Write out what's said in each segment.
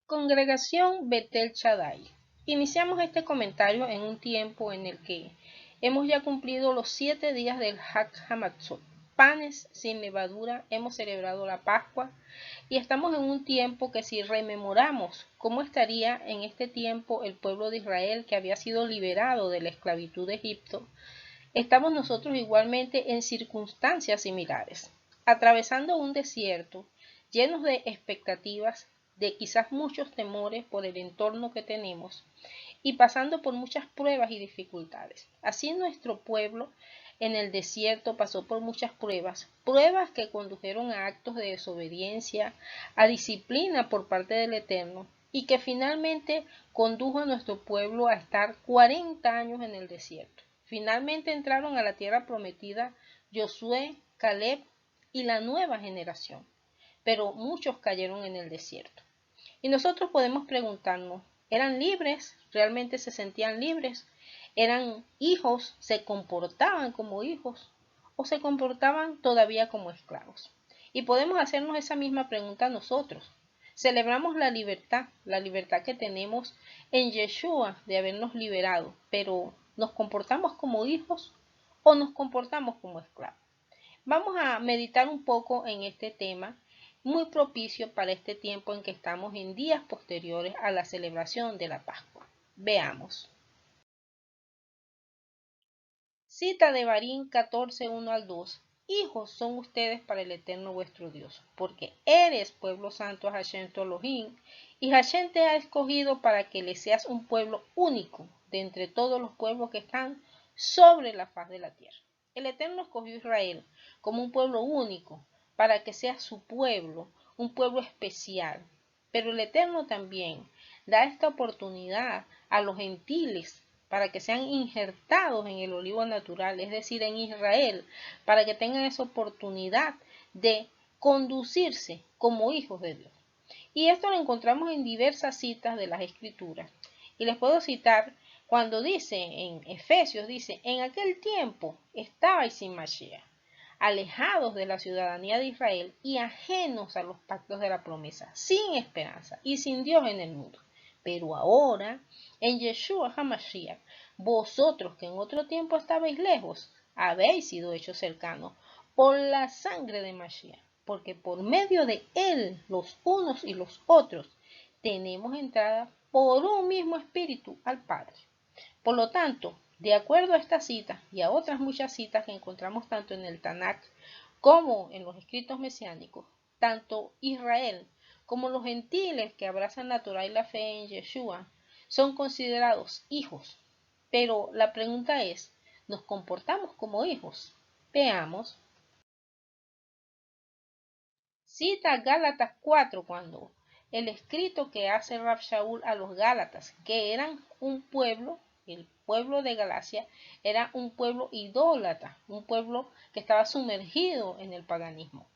Congregación Betel Shaddai. Iniciamos este comentario en un tiempo en el que hemos ya cumplido los 7 días del Hag Hamatzot, panes sin levadura, hemos celebrado la Pascua y estamos en un tiempo que, si rememoramos cómo estaría en este tiempo el pueblo de Israel que había sido liberado de la esclavitud de Egipto, estamos nosotros igualmente en circunstancias similares, atravesando un desierto, llenos de expectativas, de quizás muchos temores por el entorno que tenemos y pasando por muchas pruebas y dificultades. Así nuestro pueblo en el desierto pasó por muchas pruebas, pruebas que condujeron a actos de desobediencia, a disciplina por parte del Eterno y que finalmente condujo a nuestro pueblo a estar 40 años en el desierto. Finalmente entraron a la tierra prometida Josué, Caleb y la nueva generación, pero muchos cayeron en el desierto. Y nosotros podemos preguntarnos, ¿eran libres? ¿Realmente se sentían libres? ¿Eran hijos? ¿Se comportaban como hijos? ¿O se comportaban todavía como esclavos? Y podemos hacernos esa misma pregunta nosotros. Celebramos la libertad que tenemos en Yeshua de habernos liberado, pero ¿nos comportamos como hijos o nos comportamos como esclavos? Vamos a meditar un poco en este tema, muy propicio para este tiempo en que estamos en días posteriores a la celebración de la Pascua. Veamos. Cita de Barín 14, 1 al 2. Hijos son ustedes para el Eterno vuestro Dios, porque eres pueblo santo a Hashem tu Elohim, y Hashem te ha escogido para que le seas un pueblo único de entre todos los pueblos que están sobre la faz de la tierra. El Eterno escogió a Israel como un pueblo único, para que sea su pueblo, un pueblo especial. Pero el Eterno también da esta oportunidad a los gentiles para que sean injertados en el olivo natural, es decir, en Israel, para que tengan esa oportunidad de conducirse como hijos de Dios. Y esto lo encontramos en diversas citas de las Escrituras. Y les puedo citar cuando dice en Efesios, dice, en aquel tiempo estabais sin Mashiach, alejados de la ciudadanía de Israel y ajenos a los pactos de la promesa, sin esperanza y sin Dios en el mundo. Pero ahora, en Yeshua HaMashiach, vosotros que en otro tiempo estabais lejos, habéis sido hechos cercanos por la sangre de Mashiach, porque por medio de él, los unos y los otros, tenemos entrada por un mismo espíritu al Padre. Por lo tanto, de acuerdo a esta cita y a otras muchas citas que encontramos tanto en el Tanakh como en los escritos mesiánicos, tanto Israel como los gentiles que abrazan la Torah y la fe en Yeshua son considerados hijos. Pero la pregunta es, ¿nos comportamos como hijos? Veamos. Cita Gálatas 4 cuando el escrito que hace Rab Shaul a los Gálatas, que eran un pueblo, el pueblo de Galacia, era un pueblo idólatra, un pueblo que estaba sumergido en el paganismo.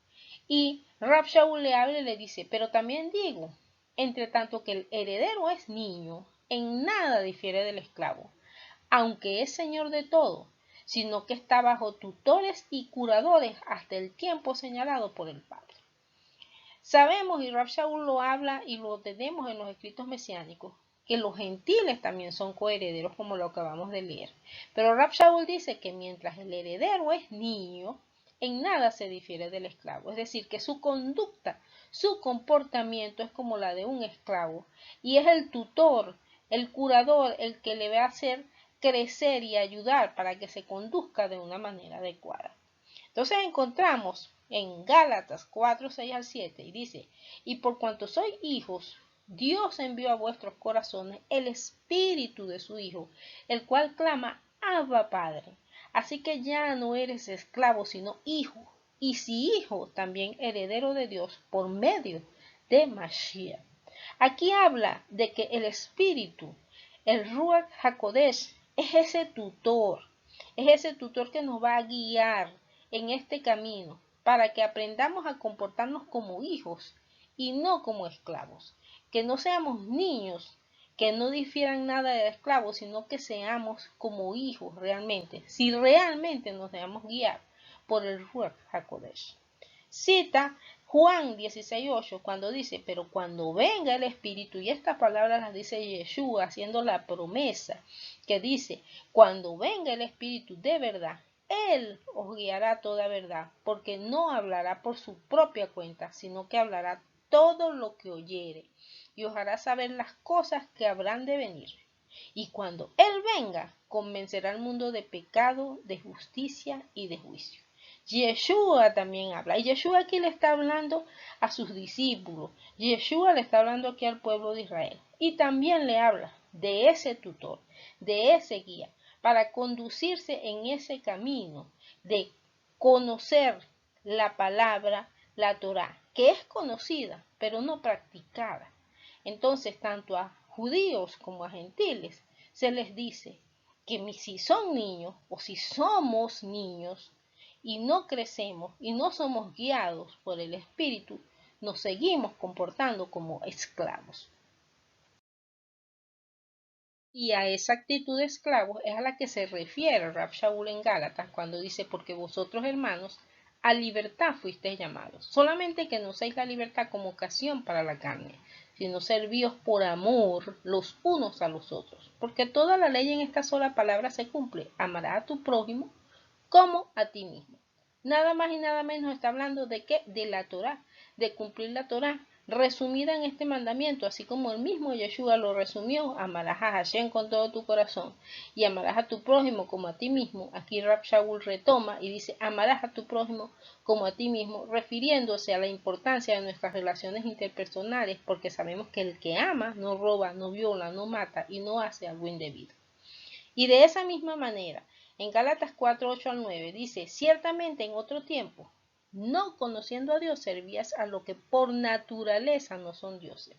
Y Rab Shaul le habla y le dice, pero también digo, entre tanto que el heredero es niño, en nada difiere del esclavo, aunque es señor de todo, sino que está bajo tutores y curadores hasta el tiempo señalado por el Padre. Sabemos, y Rab Shaul lo habla y lo tenemos en los escritos mesiánicos, que los gentiles también son coherederos, como lo acabamos de leer. Pero Rab Shaul dice que mientras el heredero es niño, en nada se difiere del esclavo. Es decir, que su conducta, su comportamiento es como la de un esclavo. Y es el tutor, el curador, el que le va a hacer crecer y ayudar para que se conduzca de una manera adecuada. Entonces encontramos en Gálatas 4, 6 al 7 y dice, y por cuanto sois hijos, Dios envió a vuestros corazones el espíritu de su Hijo, el cual clama, Abba Padre. Así que ya no eres esclavo, sino hijo, y si hijo, también heredero de Dios por medio de Mashiach. Aquí habla de que el espíritu, el Ruach HaKodesh, es ese tutor que nos va a guiar en este camino para que aprendamos a comportarnos como hijos y no como esclavos, que no seamos niños que no difieran nada de esclavos, sino que seamos como hijos realmente, si realmente nos dejamos guiar por el Ruach HaKodesh. Cita Juan 16:8, cuando dice, pero cuando venga el Espíritu, y estas palabras las dice Yeshua haciendo la promesa, que dice, cuando venga el Espíritu de verdad, Él os guiará a toda verdad, porque no hablará por su propia cuenta, sino que hablará todo lo que oyere, y os hará saber las cosas que habrán de venir. Y cuando Él venga, convencerá al mundo de pecado, de justicia y de juicio. Yeshua también habla, y Yeshua aquí le está hablando a sus discípulos, Yeshua le está hablando aquí al pueblo de Israel, y también le habla de ese tutor, de ese guía, para conducirse en ese camino de conocer la palabra, la Torá, que es conocida, pero no practicada. Entonces, tanto a judíos como a gentiles se les dice que si son niños o si somos niños y no crecemos y no somos guiados por el Espíritu, nos seguimos comportando como esclavos. Y a esa actitud de esclavos es a la que se refiere Rab Shaul en Gálatas cuando dice, porque vosotros hermanos a libertad fuisteis llamados, solamente que no uséis la libertad como ocasión para la carne, sino servíos por amor los unos a los otros, porque toda la ley en esta sola palabra se cumple, amarás a tu prójimo como a ti mismo. Nada más y nada menos está hablando de qué, de la Torá, de cumplir la Torá, resumida en este mandamiento, así como el mismo Yeshua lo resumió, amarás a Hashem con todo tu corazón y amarás a tu prójimo como a ti mismo. Aquí Rab Shaul retoma y dice, amarás a tu prójimo como a ti mismo, refiriéndose a la importancia de nuestras relaciones interpersonales, porque sabemos que el que ama no roba, no viola, no mata y no hace algo indebido. Y de esa misma manera, en Gálatas 4:8-9 dice, ciertamente en otro tiempo, no conociendo a Dios, servías a lo que por naturaleza no son dioses,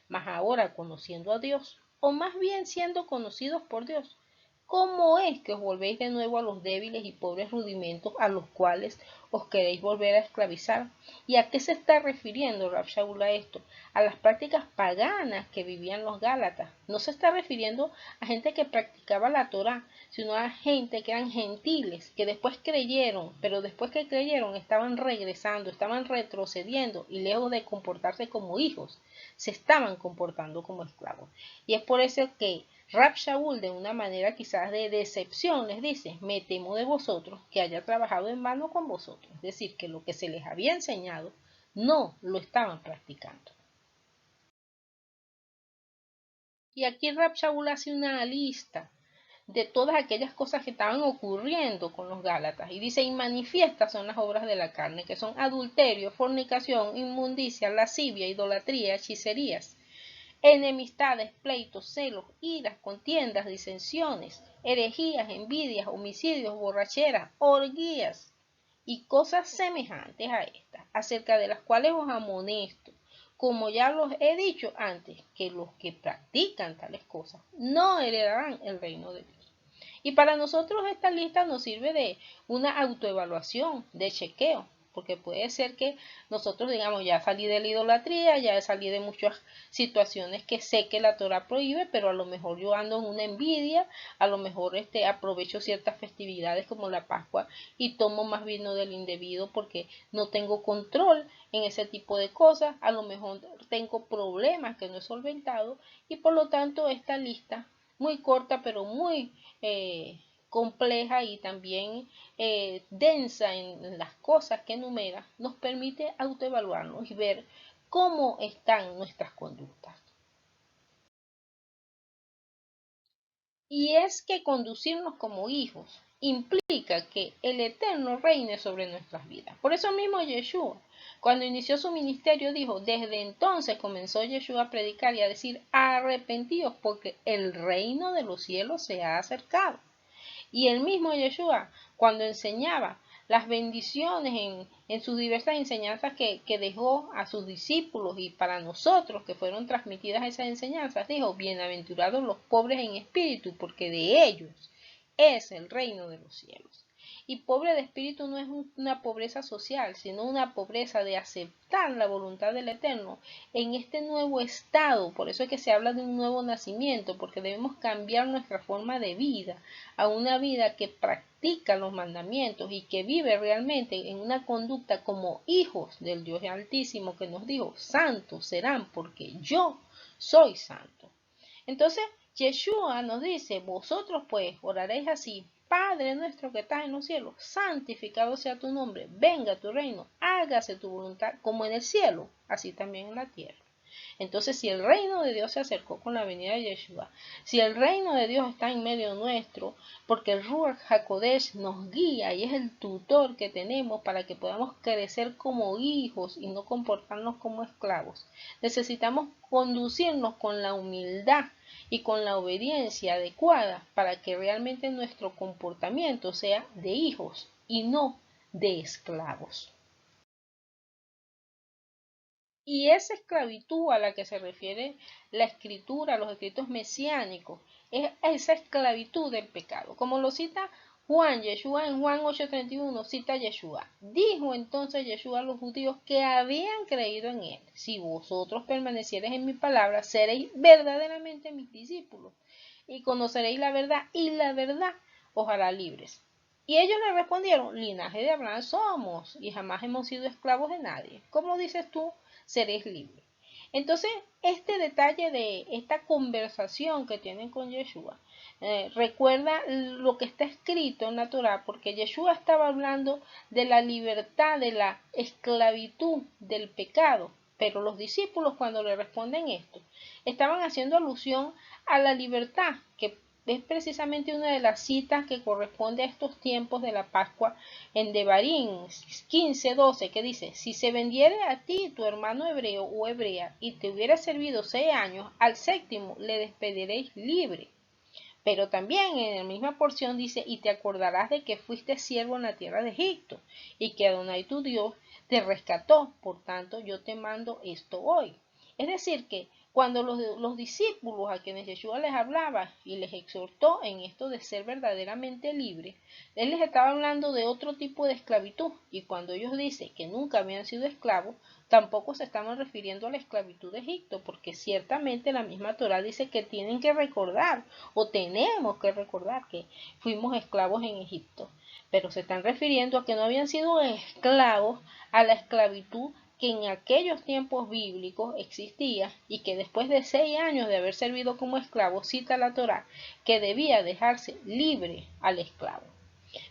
mas ahora conociendo a Dios, o más bien siendo conocidos por Dios, ¿cómo es que os volvéis de nuevo a los débiles y pobres rudimentos a los cuales os queréis volver a esclavizar? ¿Y a qué se está refiriendo Rab Shaul a esto? A las prácticas paganas que vivían los gálatas. No se está refiriendo a gente que practicaba la Torá, sino a gente que eran gentiles, que después creyeron, pero después que creyeron estaban regresando, estaban retrocediendo y lejos de comportarse como hijos, se estaban comportando como esclavos. Y es por eso que Rab Shaul, de una manera quizás de decepción, les dice, me temo de vosotros que haya trabajado en vano con vosotros. Es decir, que lo que se les había enseñado no lo estaban practicando. Y aquí Rab Shaul hace una lista de todas aquellas cosas que estaban ocurriendo con los gálatas. Y dice, y manifiestas son las obras de la carne, que son adulterio, fornicación, inmundicia, lascivia, idolatría, hechicerías, enemistades, pleitos, celos, iras, contiendas, disensiones, herejías, envidias, homicidios, borracheras, orgías y cosas semejantes a estas, acerca de las cuales os amonesto, como ya los he dicho antes, que los que practican tales cosas no heredarán el reino de Dios. Y para nosotros esta lista nos sirve de una autoevaluación, de chequeo, porque puede ser que nosotros digamos, ya salí de la idolatría, ya salí de muchas situaciones que sé que la Torah prohíbe, pero a lo mejor yo ando en una envidia, a lo mejor aprovecho ciertas festividades como la Pascua y tomo más vino del indebido porque no tengo control en ese tipo de cosas, a lo mejor tengo problemas que no he solventado y por lo tanto esta lista muy corta pero muy compleja y también densa en las cosas que enumera, nos permite autoevaluarnos y ver cómo están nuestras conductas. Y es que conducirnos como hijos implica que el Eterno reine sobre nuestras vidas. Por eso mismo Yeshua, cuando inició su ministerio, dijo, desde entonces comenzó Yeshua a predicar y a decir, arrepentíos porque el reino de los cielos se ha acercado. Y el mismo Yeshua, cuando enseñaba las bendiciones en sus diversas enseñanzas que dejó a sus discípulos y para nosotros que fueron transmitidas esas enseñanzas, dijo, bienaventurados los pobres en espíritu, porque de ellos es el reino de los cielos. Y pobre de espíritu no es una pobreza social, sino una pobreza de aceptar la voluntad del Eterno en este nuevo estado. Por eso es que se habla de un nuevo nacimiento, porque debemos cambiar nuestra forma de vida a una vida que practica los mandamientos y que vive realmente en una conducta como hijos del Dios Altísimo, que nos dijo: santos serán porque yo soy santo. Entonces, Yeshua nos dice: vosotros pues oraréis así: Padre nuestro que estás en los cielos, santificado sea tu nombre, venga tu reino, hágase tu voluntad como en el cielo, así también en la tierra. Entonces, si el reino de Dios se acercó con la venida de Yeshua, si el reino de Dios está en medio nuestro, porque el Ruach HaKodesh nos guía y es el tutor que tenemos para que podamos crecer como hijos y no comportarnos como esclavos, necesitamos conducirnos con la humildad y con la obediencia adecuada para que realmente nuestro comportamiento sea de hijos y no de esclavos. Y esa esclavitud a la que se refiere la escritura, los escritos mesiánicos, es esa esclavitud del pecado. Como lo cita Juan, Yeshua en Juan 8:31, cita Yeshua: dijo entonces Yeshua a los judíos que habían creído en él: si vosotros permaneciereis en mi palabra, seréis verdaderamente mis discípulos, y conoceréis la verdad, y la verdad os hará libres. Y ellos le respondieron: linaje de Abraham somos, y jamás hemos sido esclavos de nadie. ¿Cómo dices tú seréis libres? Entonces, este detalle de esta conversación que tienen con Yeshua recuerda lo que está escrito en la Torá, porque Yeshua estaba hablando de la libertad, de la esclavitud del pecado, pero los discípulos, cuando le responden esto, estaban haciendo alusión a la libertad, que es precisamente una de las citas que corresponde a estos tiempos de la Pascua en Devarim 15:12, que dice: si se vendiere a ti tu hermano hebreo o hebrea y te hubiera servido 6 años, al séptimo le despediréis libre. Pero también en la misma porción dice: y te acordarás de que fuiste siervo en la tierra de Egipto, y que Adonai tu Dios te rescató, por tanto yo te mando esto hoy. Es decir, que cuando los discípulos a quienes Yeshua les hablaba y les exhortó en esto de ser verdaderamente libres, él les estaba hablando de otro tipo de esclavitud, y cuando ellos dicen que nunca habían sido esclavos, tampoco se estaban refiriendo a la esclavitud de Egipto, porque ciertamente la misma Torá dice que tienen que recordar, o tenemos que recordar, que fuimos esclavos en Egipto, pero se están refiriendo a que no habían sido esclavos a la esclavitud que en aquellos tiempos bíblicos existía, y que después de 6 años de haber servido como esclavo, cita la Torá, que debía dejarse libre al esclavo.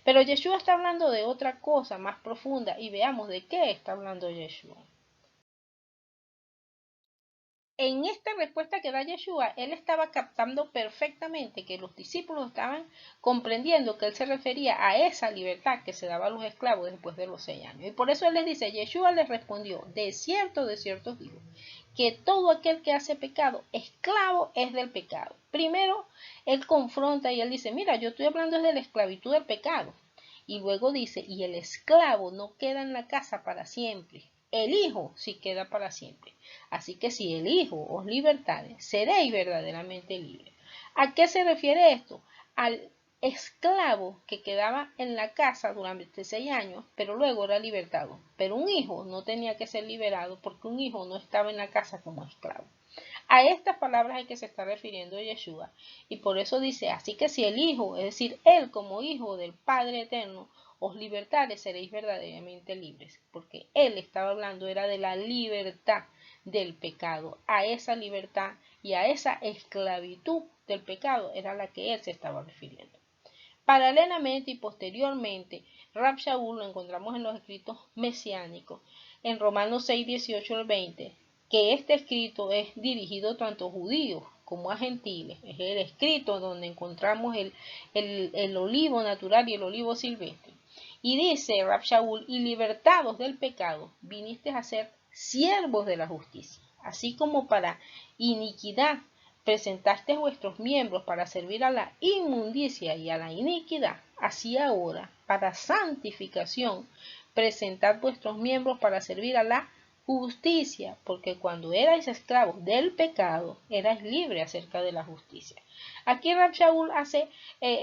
Pero Yeshua está hablando de otra cosa más profunda, y veamos de qué está hablando Yeshua. En esta respuesta que da Yeshua, él estaba captando perfectamente que los discípulos estaban comprendiendo que él se refería a esa libertad que se daba a los esclavos después de los 6 años. Y por eso él les dice: Yeshua les respondió: de cierto os digo, que todo aquel que hace pecado, esclavo es del pecado. Primero, él confronta y él dice: mira, yo estoy hablando de la esclavitud del pecado. Y luego dice: y el esclavo no queda en la casa para siempre, el Hijo sí queda para siempre. Así que si el Hijo os libertare, seréis verdaderamente libres. ¿A qué se refiere esto? Al esclavo que quedaba en la casa durante 6 años, pero luego era libertado. Pero un hijo no tenía que ser liberado, porque un hijo no estaba en la casa como esclavo. A estas palabras es que se está refiriendo Yeshua, y por eso dice: así que si el Hijo, es decir, él como Hijo del Padre Eterno, os libertare, seréis verdaderamente libres, porque él estaba hablando era de la libertad del pecado. A esa libertad y a esa esclavitud del pecado era la que él se estaba refiriendo. Paralelamente y posteriormente, Rab Shaul lo encontramos en los escritos mesiánicos, en Romanos 6:18-20, que este escrito es dirigido tanto a judíos como a gentiles. Es el escrito donde encontramos el olivo natural y el olivo silvestre. Y dice Rab Shaul: y libertados del pecado, viniste a ser siervos de la justicia. Así como para iniquidad presentaste vuestros miembros para servir a la inmundicia y a la iniquidad, así ahora, para santificación, presentad vuestros miembros para servir a la justicia, porque cuando erais esclavos del pecado, erais libres acerca de la justicia. Aquí Rab Shaul hace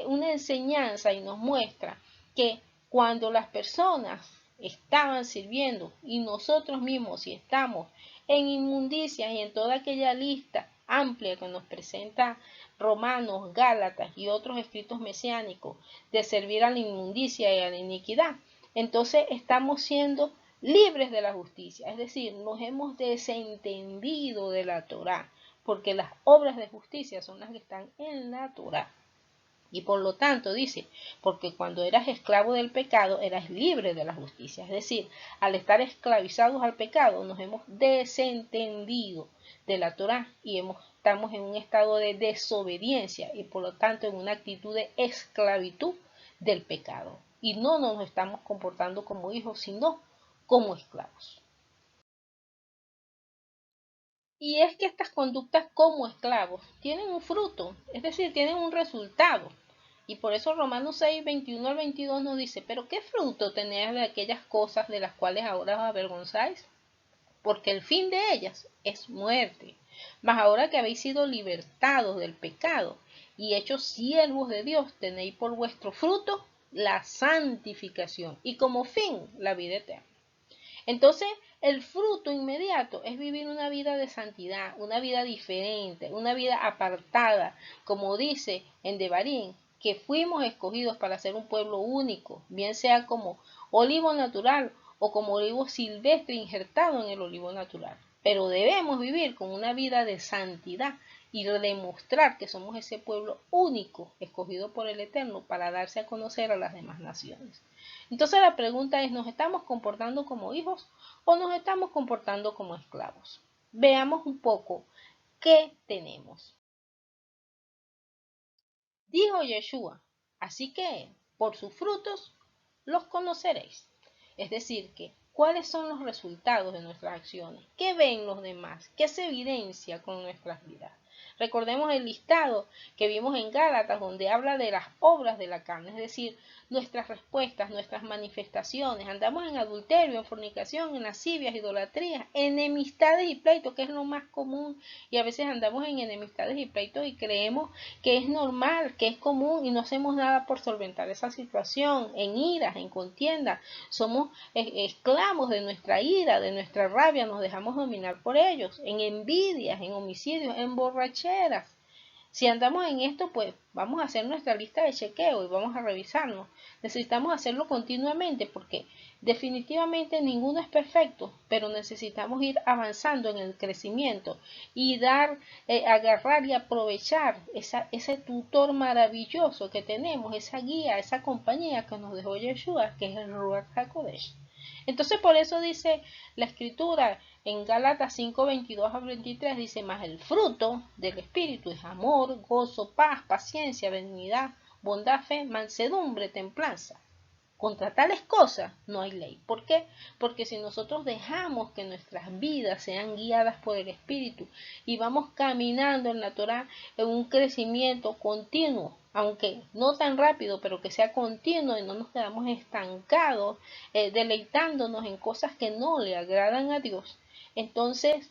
una enseñanza y nos muestra que cuando las personas estaban sirviendo y nosotros mismos, si estamos en inmundicias y en toda aquella lista amplia que nos presenta Romanos, Gálatas y otros escritos mesiánicos de servir a la inmundicia y a la iniquidad, entonces estamos siendo libres de la justicia, es decir, nos hemos desentendido de la Torá, porque las obras de justicia son las que están en la Torá. Y por lo tanto dice, porque cuando eras esclavo del pecado, eras libre de la justicia. Es decir, al estar esclavizados al pecado, nos hemos desentendido de la Torá y estamos en un estado de desobediencia y por lo tanto en una actitud de esclavitud del pecado. Y no nos estamos comportando como hijos, sino como esclavos. Y es que estas conductas como esclavos tienen un fruto, es decir, tienen un resultado. Y por eso Romanos 6, 21 al 22 nos dice, pero ¿qué fruto tenéis de aquellas cosas de las cuales ahora os avergonzáis? Porque el fin de ellas es muerte. Mas ahora que habéis sido libertados del pecado y hechos siervos de Dios, tenéis por vuestro fruto la santificación y como fin la vida eterna. Entonces, el fruto inmediato es vivir una vida de santidad, una vida diferente, una vida apartada, como dice en Devarim, que fuimos escogidos para ser un pueblo único, bien sea como olivo natural o como olivo silvestre injertado en el olivo natural. Pero debemos vivir con una vida de santidad y demostrar que somos ese pueblo único escogido por el Eterno para darse a conocer a las demás naciones. Entonces la pregunta es, ¿nos estamos comportando como hijos o nos estamos comportando como esclavos? Veamos un poco qué tenemos. Dijo Yeshua, así que por sus frutos los conoceréis. Es decir, que ¿cuáles son los resultados de nuestras acciones? ¿Qué ven los demás? ¿Qué se evidencia con nuestras vidas? Recordemos el listado que vimos en Gálatas, donde habla de las obras de la carne, es decir, nuestras respuestas, nuestras manifestaciones. Andamos en adulterio, en fornicación, en lascivias, idolatrías, enemistades y pleitos, que es lo más común. Y a veces andamos en enemistades y pleitos y creemos que es normal, que es común y no hacemos nada por solventar esa situación. En iras, en contienda, somos esclavos de nuestra ira, de nuestra rabia, nos dejamos dominar por ellos. En envidias, en homicidios, en borracheras. Si andamos en esto, pues vamos a hacer nuestra lista de chequeo y vamos a revisarnos. Necesitamos hacerlo continuamente porque definitivamente ninguno es perfecto, pero necesitamos ir avanzando en el crecimiento y agarrar y aprovechar ese tutor maravilloso que tenemos, esa guía, esa compañía que nos dejó Yeshua, que es el Ruach HaKodesh. Entonces por eso dice la escritura en Gálatas 5, 22 a 23, dice, mas el fruto del Espíritu es amor, gozo, paz, paciencia, benignidad, bondad, fe, mansedumbre, templanza. Contra tales cosas no hay ley. ¿Por qué? Porque si nosotros dejamos que nuestras vidas sean guiadas por el Espíritu y vamos caminando en la Torá en un crecimiento continuo, aunque no tan rápido, pero que sea continuo y no nos quedamos estancados, deleitándonos en cosas que no le agradan a Dios, entonces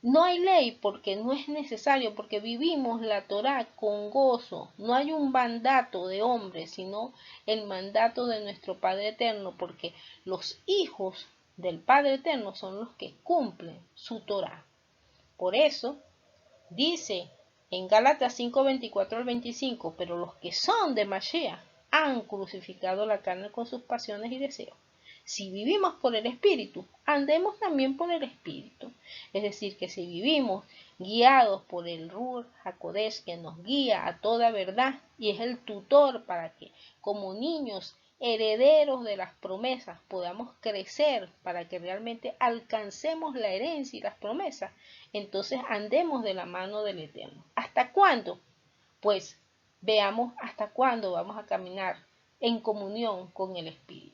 no hay ley porque no es necesario, porque vivimos la Torá con gozo. No hay un mandato de hombre, sino el mandato de nuestro Padre Eterno, porque los hijos del Padre Eterno son los que cumplen su Torá. Por eso dice en Gálatas 5, 24 al 25, pero los que son de Mashiach han crucificado la carne con sus pasiones y deseos. Si vivimos por el Espíritu, andemos también por el Espíritu. Es decir, que si vivimos guiados por el Ruach HaKodesh, que nos guía a toda verdad y es el tutor para que como niños herederos de las promesas podamos crecer para que realmente alcancemos la herencia y las promesas, entonces andemos de la mano del Eterno. ¿Hasta cuándo? Pues veamos hasta cuándo vamos a caminar en comunión con el Espíritu.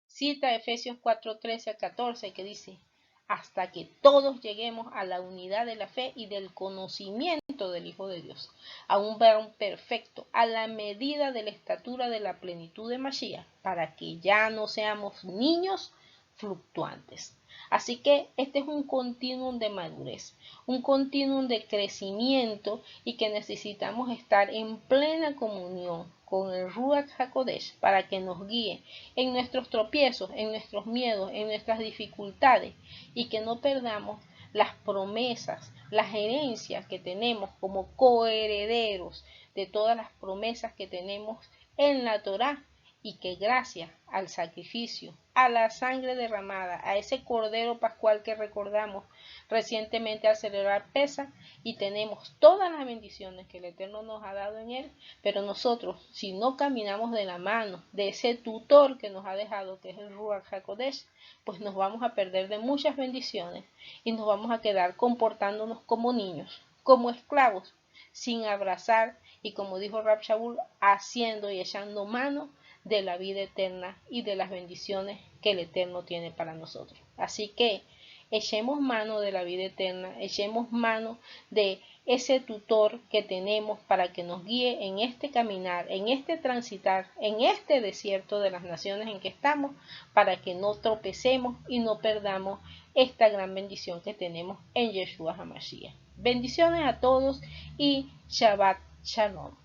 Cita Efesios 4, 13 a 14 que dice, hasta que todos lleguemos a la unidad de la fe y del conocimiento del Hijo de Dios, a un varón perfecto, a la medida de la estatura de la plenitud de Mashiach, para que ya no seamos niños fluctuantes. Así que este es un continuum de madurez, un continuum de crecimiento y que necesitamos estar en plena comunión con el Ruach HaKodesh para que nos guíe en nuestros tropiezos, en nuestros miedos, en nuestras dificultades y que no perdamos las promesas, las herencias que tenemos como coherederos de todas las promesas que tenemos en la Torá y que gracias al sacrificio, a la sangre derramada, a ese cordero pascual que recordamos recientemente al celebrar Pesaj y tenemos todas las bendiciones que el Eterno nos ha dado en él, pero nosotros si no caminamos de la mano de ese tutor que nos ha dejado, que es el Ruach HaKodesh, pues nos vamos a perder de muchas bendiciones y nos vamos a quedar comportándonos como niños, como esclavos, sin abrazar y como dijo Rab Shaul, haciendo y echando mano de la vida eterna y de las bendiciones que el Eterno tiene para nosotros. Así que echemos mano de la vida eterna, echemos mano de ese tutor que tenemos para que nos guíe en este caminar, en este transitar, en este desierto de las naciones en que estamos, para que no tropecemos y no perdamos esta gran bendición que tenemos en Yeshua HaMashiach. Bendiciones a todos y Shabbat Shalom.